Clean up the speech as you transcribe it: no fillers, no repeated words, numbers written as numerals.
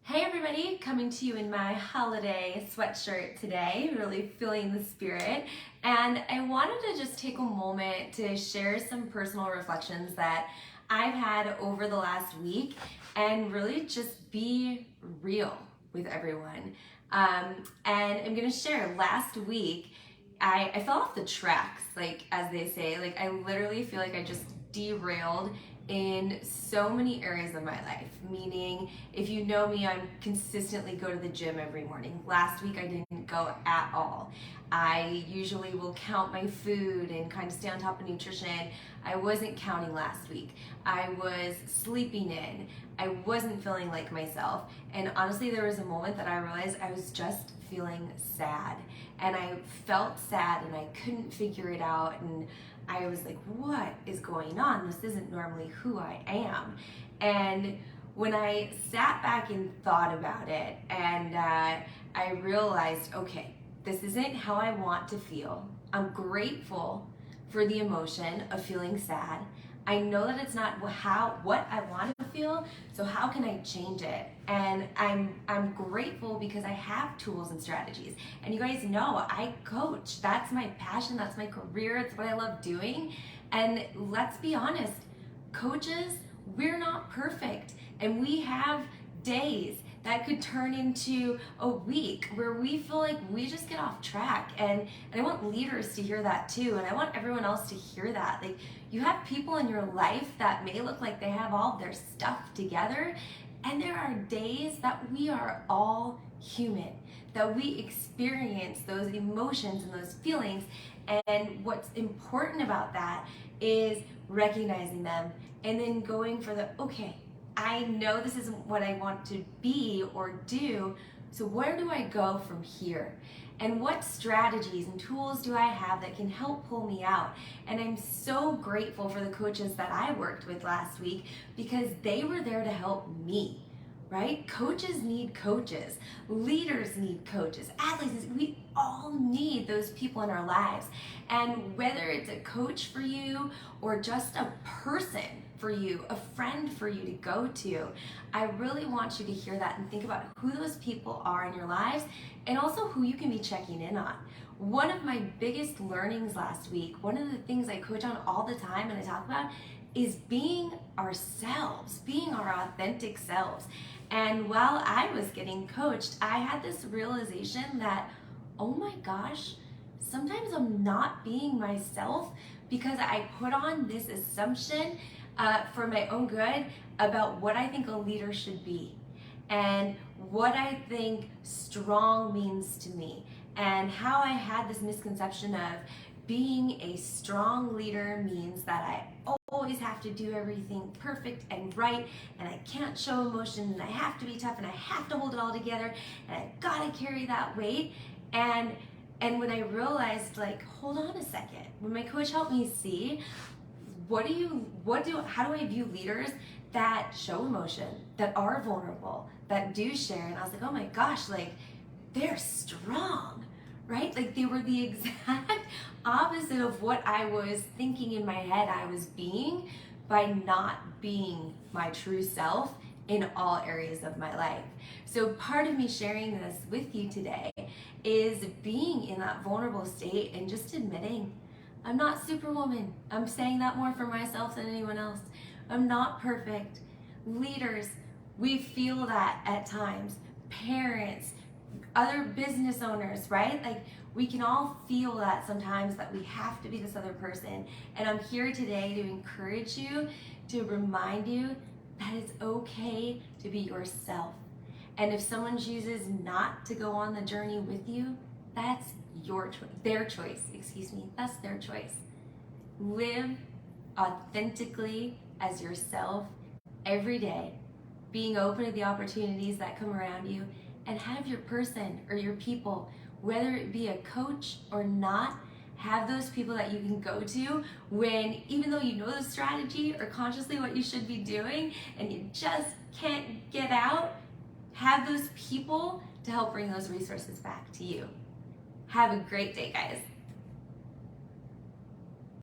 Hey everybody, coming to you in my holiday sweatshirt today, really feeling the spirit. And I wanted to just take a moment to share some personal reflections that I've had over the last week and really just be real with everyone. And I'm gonna share, last week, I fell off the tracks, like as they say. Like I literally feel like I just derailed in so many areas of my life. Meaning, if you know me, I consistently go to the gym every morning. Last week I didn't go at all. I usually will count my food and kind of stay on top of nutrition. I wasn't counting last week. I was sleeping in. I wasn't feeling like myself. And honestly, there was a moment that I realized I was just feeling sad. And I felt sad and I couldn't figure it out. And I was like, what is going on? This isn't normally who I am. And when I sat back and thought about it, and I realized, okay, this isn't how I want to feel. I'm grateful for the emotion of feeling sad. I know that it's not what I want to feel, so how can I change it? And I'm grateful because I have tools and strategies. And you guys know I coach. That's my passion, that's my career, it's what I love doing. And let's be honest, coaches, we're not perfect. And we have days that could turn into a week where we feel like we just get off track. And I want leaders to hear that too. And I want everyone else to hear that. Like, you have people in your life that may look like they have all their stuff together. And there are days that we are all human, that we experience those emotions and those feelings. And what's important about that is recognizing them and then going for the, okay, I know this isn't what I want to be or do, so where do I go from here? And what strategies and tools do I have that can help pull me out? And I'm so grateful for the coaches that I worked with last week because they were there to help me, right? Coaches need coaches. Leaders need coaches. Athletes, we all need those people in our lives. And whether it's a coach for you or just a person for you, a friend for you to go to, I really want you to hear that and think about who those people are in your lives and also who you can be checking in on. One of my biggest learnings last week, one of the things I coach on all the time and I talk about, is being ourselves, being our authentic selves. And while I was getting coached, I had this realization that, oh my gosh, sometimes I'm not being myself because I put on this assumption for my own good about what I think a leader should be and what I think strong means to me, and how I had this misconception of being a strong leader means that I always have to do everything perfect and right, and I can't show emotion, and I have to be tough, and I have to hold it all together, and I gotta carry that weight. And when I realized, like, hold on a second, when my coach helped me see, how do I view leaders that show emotion, that are vulnerable, that do share? And I was like, oh my gosh, like, they're strong, right? Like, they were the exact opposite of what I was thinking in my head I was being by not being my true self in all areas of my life. So part of me sharing this with you today is being in that vulnerable state and just admitting, I'm not Superwoman. I'm saying that more for myself than anyone else. I'm not perfect. Leaders, we feel that at times. Parents, other business owners, right? Like, we can all feel that sometimes, that we have to be this other person. And I'm here today to encourage you, to remind you that it's okay to be yourself. And if someone chooses not to go on the journey with you, that's your choice, their choice, that's their choice. Live authentically as yourself every day, being open to the opportunities that come around you, and have your person or your people, whether it be a coach or not, have those people that you can go to when, even though you know the strategy or consciously what you should be doing and you just can't get out, have those people to help bring those resources back to you. Have a great day, guys.